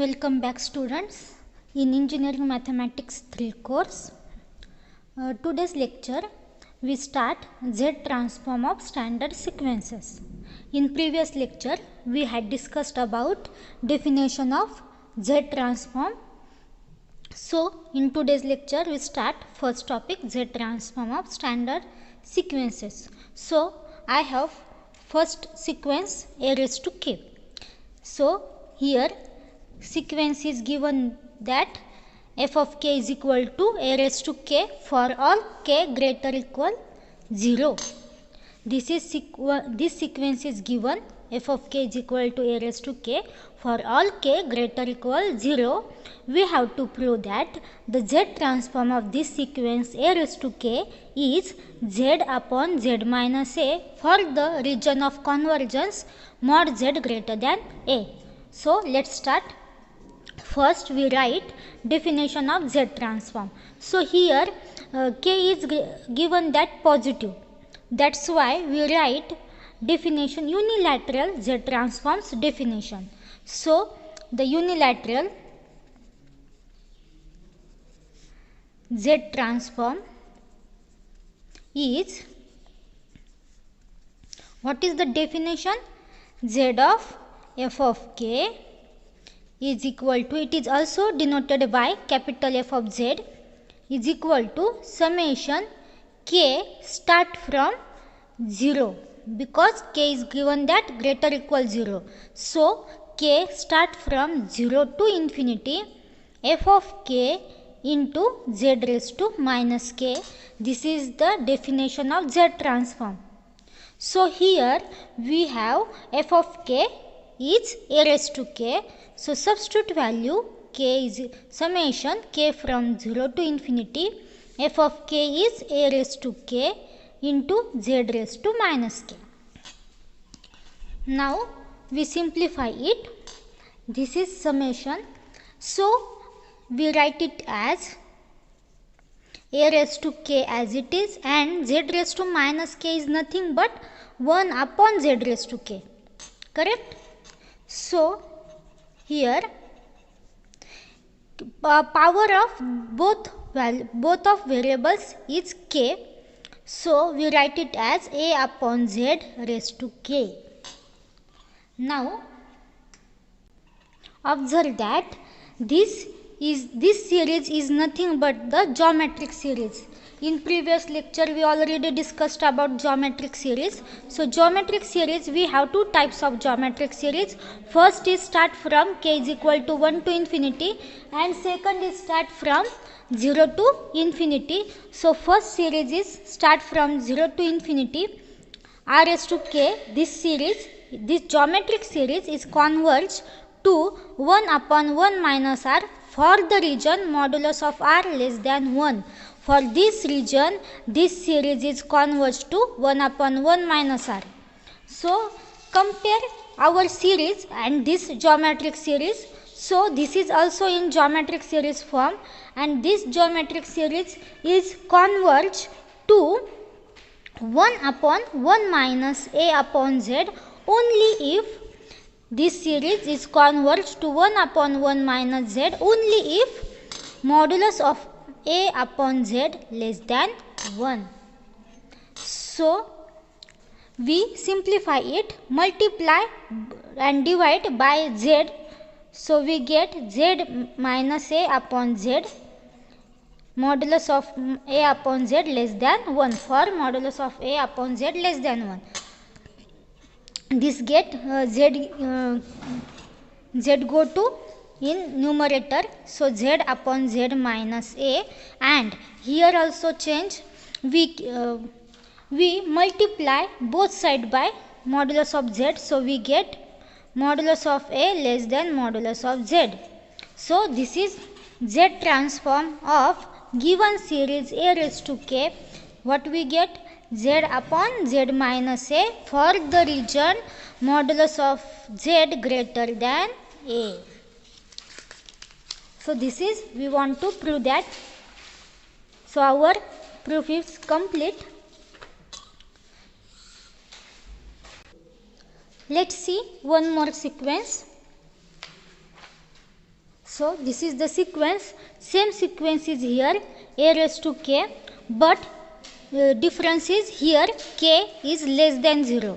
Welcome back students in Engineering Mathematics 3 course. Today's lecture we start Z transform of standard sequences. In previous lecture we had discussed about definition of Z transform. So in today's lecture we start first topic Z transform of standard sequences. So I have first sequence a raised to k. So here sequence is given that f of k is equal to a raised to k for all k greater equal 0. This sequence is given f of k is equal to a raised to k for all k greater equal 0. We have to prove that the Z transform of this sequence a raised to k is Z upon Z minus a for the region of convergence mod Z greater than a. So let's start. First we write definition of Z transform. So here k is given that positive. That's why we write definition unilateral Z transforms definition. So the unilateral Z transform is, what is the definition? Z of f of k is equal to, it is also denoted by capital F of Z, is equal to summation k start from 0, because k is given that greater equal 0. So k start from 0 to infinity f of k into Z raised to minus k. This is the definition of Z transform. So here we have f of k is a raised to k. So substitute value k is summation k from 0 to infinity f of k is a raised to k into Z raised to minus k. Now we simplify it. This is summation. So we write it as a raised to k as it is, and Z raised to minus k is nothing but 1 upon Z raised to k. Correct? So here power of both of variables is k. So we write it as a upon Z raised to k. Now observe that this series is nothing but the geometric series. In previous lecture we already discussed about geometric series. So geometric series, we have two types of geometric series. First is start from k is equal to 1 to infinity, and second is start from 0 to infinity. So first series is start from 0 to infinity r raised to k. This geometric series is converged to 1 upon 1 minus r for the region modulus of r less than 1. For this region, this series is converged to 1 upon 1 minus r. So compare our series and this geometric series. So this is also in geometric series form, and this geometric series is converged to 1 upon 1 minus a upon z only if this series is converged to 1 upon 1 minus z only if modulus of a upon z less than 1. So we simplify it, multiply and divide by z. So we get z minus a upon z modulus of a upon z less than 1 for modulus of a upon z less than 1. This get z go to in numerator, so z upon z minus a, and here also change, we multiply both side by modulus of z, so we get modulus of a less than modulus of z. So this is Z transform of given series a raised to k. What we get? Z upon z minus a for the region modulus of z greater than a. So this is, we want to prove that. So our proof is complete. Let's see one more sequence. So this is the sequence. Same sequence is here, a raised to k, but difference is here k is less than 0.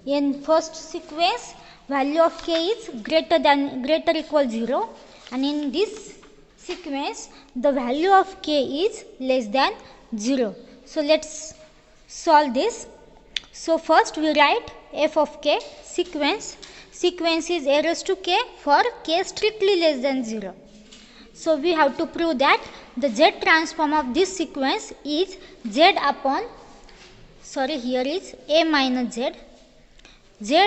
In first sequence, value of k is greater equal 0, and in this sequence the value of k is less than 0. So let's solve this. So first we write f of k sequence. Sequence is a raised to k for k strictly less than 0. So we have to prove that the z transform of this sequence is z upon, here is a minus z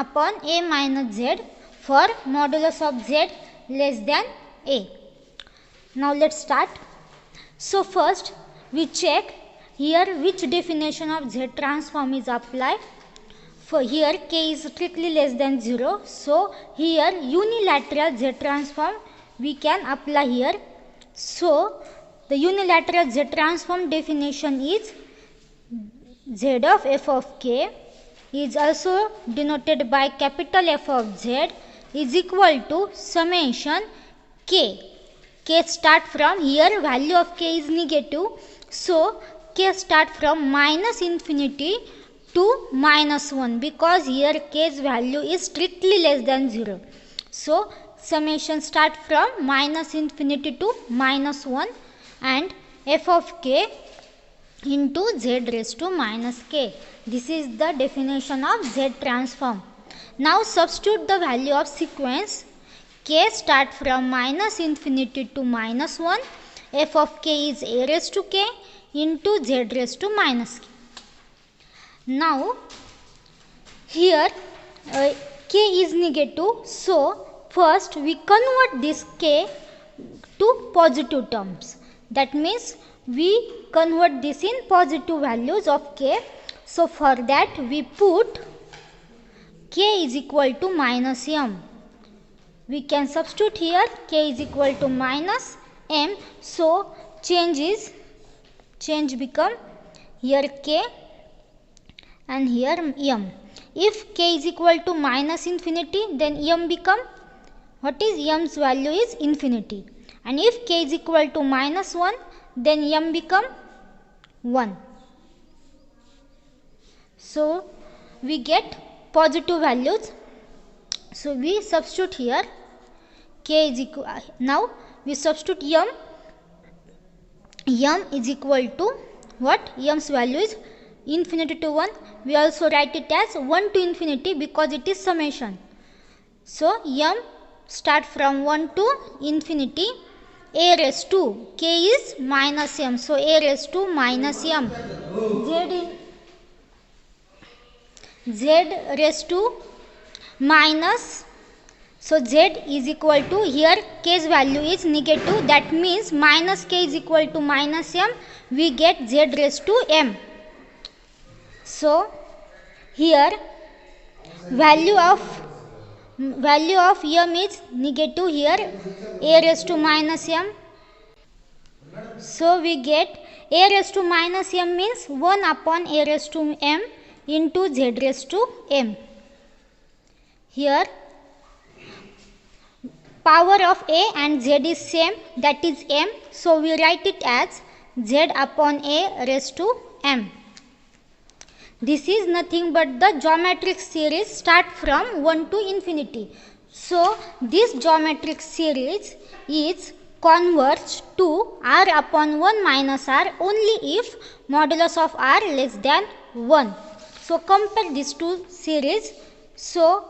upon a minus z for modulus of z less than a. Now let's start. So first we check here which definition of z transform is applied. For here k is strictly less than 0, so here unilateral z transform we can apply here. So the unilateral z transform definition is z of f of k is also denoted by capital F of z is equal to summation k. K start from, here value of k is negative, so k start from minus infinity to minus 1, because here k's value is strictly less than 0. So summation start from minus infinity to minus 1, and f of k into z raised to minus k. This is the definition of z transform. Now substitute the value of sequence. K start from minus infinity to minus 1. F of k is a raised to k into z raised to minus k. Now here k is negative, so first we convert this k to positive terms. That means we convert this in positive values of k. So for that we put k is equal to minus m. We can substitute here k is equal to minus m. So change become here k and here m. If k is equal to minus infinity, then m become, what is m's value is infinity. And if k is equal to minus 1, then m become 1. So we get positive values. So we substitute here k is equal, now we substitute m is equal to what? M's value is infinity to 1. We also write it as 1 to infinity because it is summation. So m start from 1 to infinity. A raised to k is minus m, so a raised to minus m. Z raised to minus, so z is equal to, here k's value is negative, that means minus k is equal to minus m, we get z raised to m. So here value of m is negative, here a raised to minus m. So we get a raised to minus m means 1 upon a raised to m into z raised to m. Here power of a and z is same, that is m. So we write it as z upon a raised to m. This is nothing but the geometric series start from 1 to infinity. So this geometric series is converged to r upon 1 minus r only if modulus of r less than 1. So compare these two series. So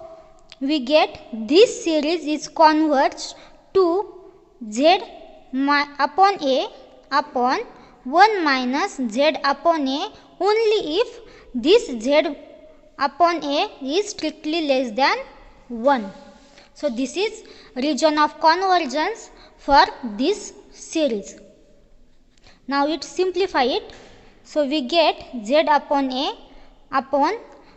we get this series is converged to z upon a upon 1 minus z upon a only if this z upon a is strictly less than 1. So this is region of convergence for this series. Now it simplify it. So we get z upon a upon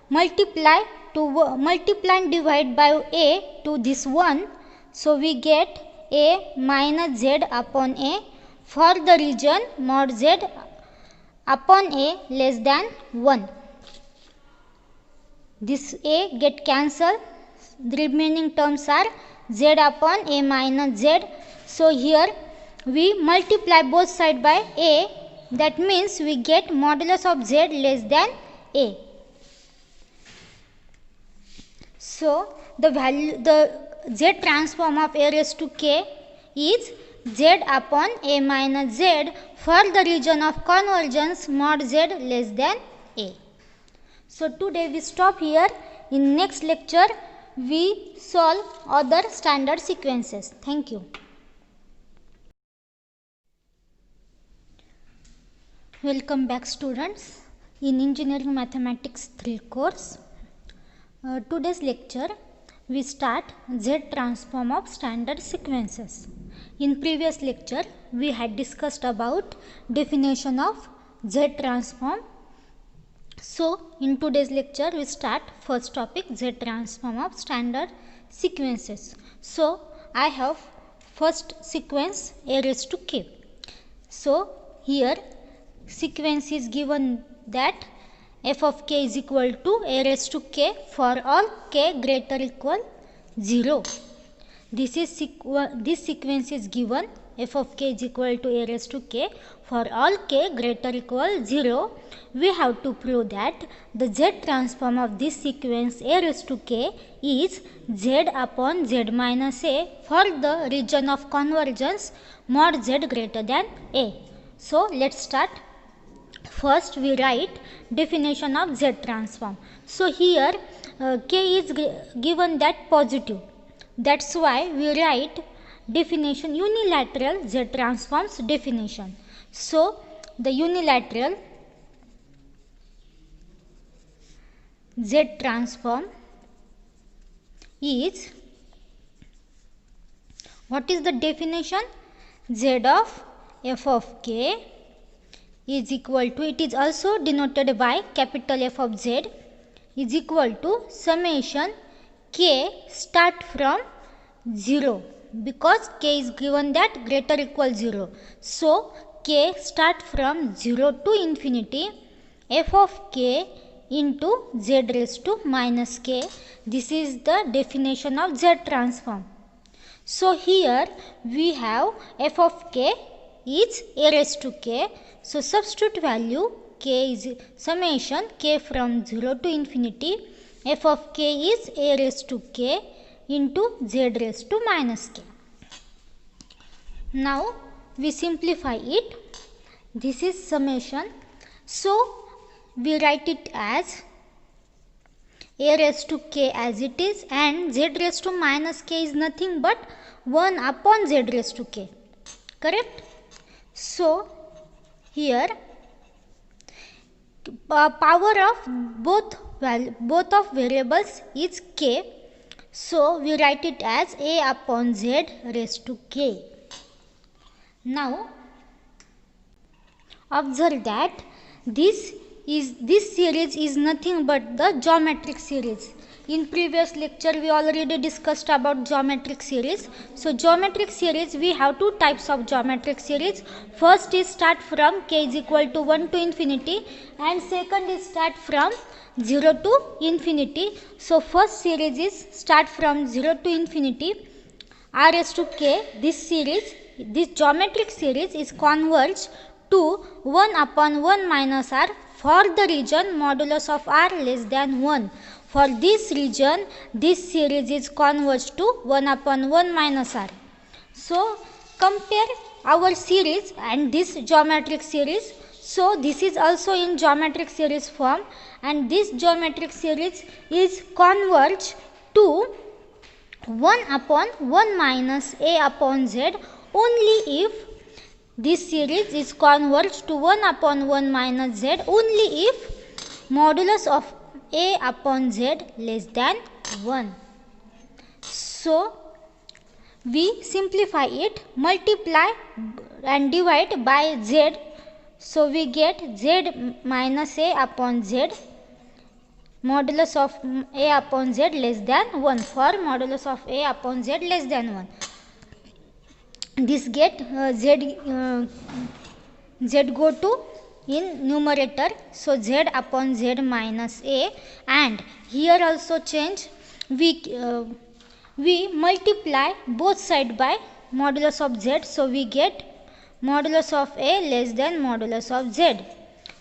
multiply and divide by a to this 1. So we get a minus z upon a for the region mod z upon a less than 1. This a get cancelled, the remaining terms are z upon a minus z. So here we multiply both sides by a, that means we get modulus of z less than a. So the z transform of a raised to k is z upon a minus z for the region of convergence mod z less than a. So today we stop here. In next lecture we solve other standard sequences. Thank you. Welcome back students in Engineering Mathematics 3 course. Today's lecture we start Z transform of standard sequences. In previous lecture we had discussed about definition of Z transform. So in today's lecture we start first topic, Z transform of standard sequences. So I have first sequence a raised to k. So here sequence is given that f of k is equal to a raised to k for all k greater equal 0. This sequence is given f of k is equal to a raised to k for all k greater equal 0. We have to prove that the z transform of this sequence a raised to k is z upon z minus a for the region of convergence mod z greater than a. So let's start. First we write definition of Z transform. So here k is given that positive. That's why we write definition unilateral Z transforms definition. So the unilateral Z transform is, what is the definition? Z of f of k is equal to, it is also denoted by capital F of z, is equal to summation k start from 0, because k is given that greater equal 0. So k start from 0 to infinity f of k into z raised to minus k. This is the definition of Z transform. So here we have f of k is a raised to k. So substitute value k is summation k from 0 to infinity f of k is a raised to k into z raised to minus k. Now we simplify it. This is summation. So we write it as a raised to k as it is, and z raised to minus k is nothing but 1 upon z raised to k. Correct? So here power of both of variables is k. So we write it as a upon z raised to k. Now observe that this series is nothing but the geometric series. In previous lecture we already discussed about geometric series. So geometric series, we have two types of geometric series. First is start from k is equal to 1 to infinity, and second is start from 0 to infinity. So first series is start from 0 to infinity r raised to k. This geometric series is converged to 1 upon 1 minus r for the region modulus of r less than 1. For this region, this series is converged to 1 upon 1 minus r. So compare our series and this geometric series. So this is also in geometric series form, and this geometric series is converged to 1 upon 1 minus a upon z only if this series is converged to 1 upon 1 minus z only if modulus of a upon z less than 1. So we simplify it, multiply and divide by z. So we get z minus a upon z modulus of a upon z less than 1 for modulus of a upon z less than 1. This get z go to in numerator, so z upon z minus a, and here also change, we we multiply both sides by modulus of z, so we get modulus of a less than modulus of z.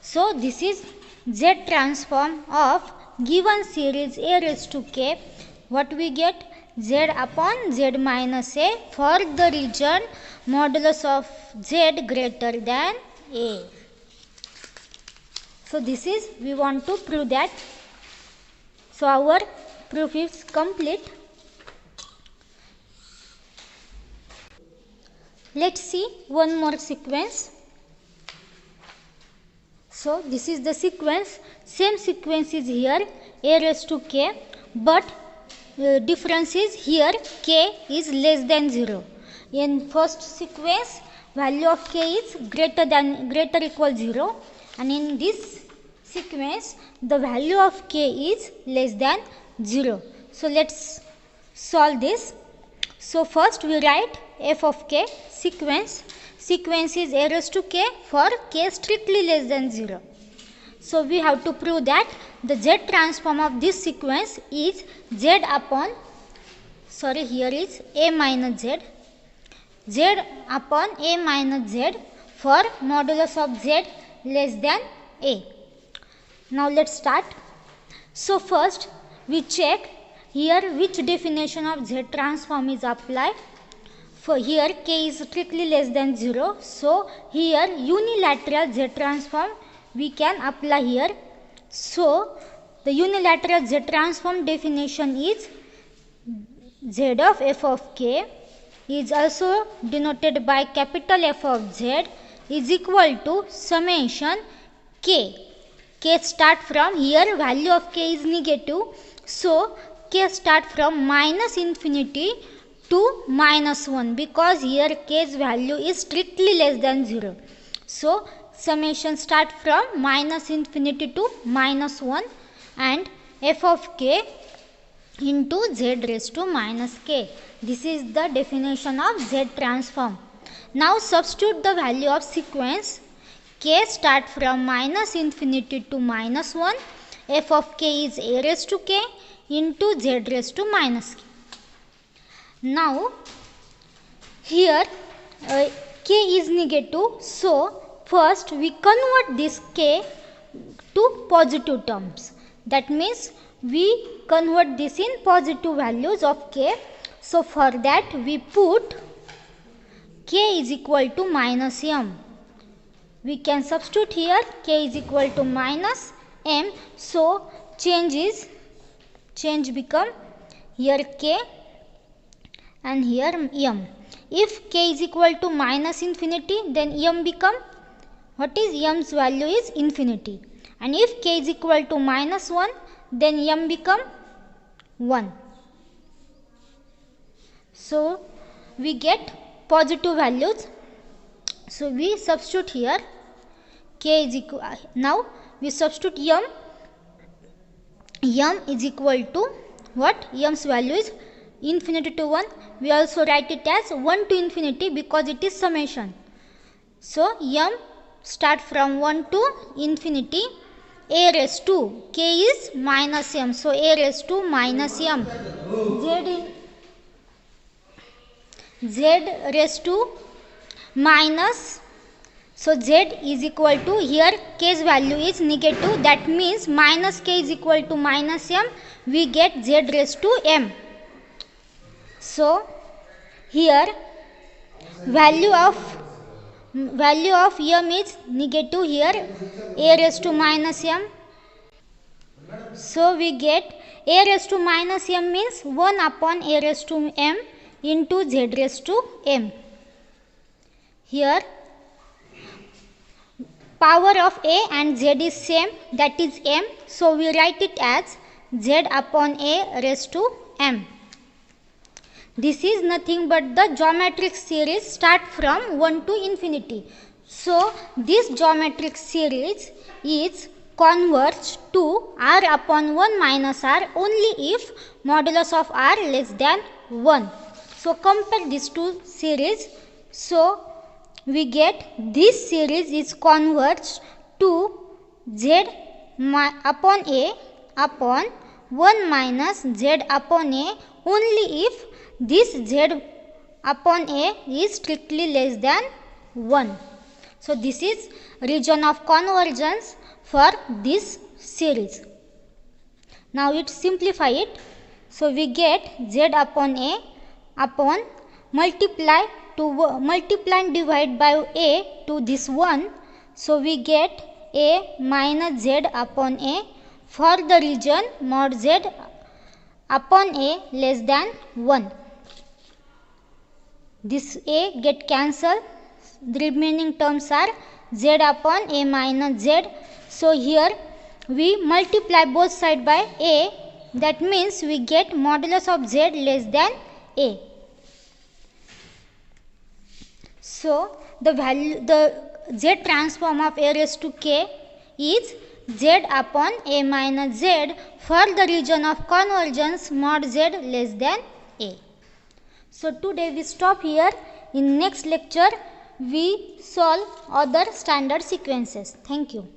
So this is z transform of given series a raised to k. What we get? Z upon z minus a for the region modulus of z greater than a. So this is, we want to prove that. So our proof is complete. Let's see one more sequence. So this is the sequence. Same sequence is here, a raised to k, but difference is here k is less than 0. In first sequence, value of k is greater equal 0, and in this sequence the value of k is less than 0. So let's solve this. So first we write f of k sequence. Sequence is a raised to k for k strictly less than 0. So we have to prove that the z transform of this sequence is z upon, here is a minus z, z upon a minus z for modulus of z less than a. Now let's start. So first we check here which definition of z transform is applied. For here k is strictly less than 0, so here unilateral z transform we can apply here. So the unilateral z transform definition is z of f of k is also denoted by capital F of z is equal to summation k. K start from, here value of k is negative, so k start from minus infinity to minus 1, because here k's value is strictly less than 0. So summation start from minus infinity to minus 1 and f of k into z raised to minus k. This is the definition of z transform. Now substitute the value of sequence. K start from minus infinity to minus 1. F of k is a raised to k into z raised to minus k. Now here k is negative, so first we convert this k to positive terms. That means we convert this in positive values of k. So for that we put k is equal to minus m. We can substitute here k is equal to minus m. So change become here k and here m. If k is equal to minus infinity, then m become, what is m's value is infinity, and if k is equal to minus 1, then m become 1. So we get positive values. So we substitute here k is equal, now we substitute m is equal to what? M's value is infinity to 1. We also write it as 1 to infinity because it is summation. So m start from 1 to infinity. A raised to k is minus m, so a raised to minus m. Z raised to minus, so z is equal to, here k's value is negative, that means minus k is equal to minus m. We get z raised to m. So here value of m is negative, here a raised to minus m. So we get a raised to minus m means 1 upon a raised to m into z raised to m. Here power of a and z is same, that is m. So we write it as z upon a raised to m. This is nothing but the geometric series start from 1 to infinity. So this geometric series is converged to r upon 1 minus r only if modulus of r less than 1. So compare these two series. So we get this series is converged to z upon a upon 1 minus z upon a only if this z upon a is strictly less than 1. So this is region of convergence for this series. Now it simplify it. So we get z upon a upon multiply and divide by a to this 1. So we get a minus z upon a for the region mod z upon a less than 1. This a get cancelled. The remaining terms are z upon a minus z. So here we multiply both sides by a. That means we get modulus of z less than a. So the z transform of a raised to k is z upon a minus z for the region of convergence mod z less than a. So today we stop here. In next lecture we solve other standard sequences. Thank you.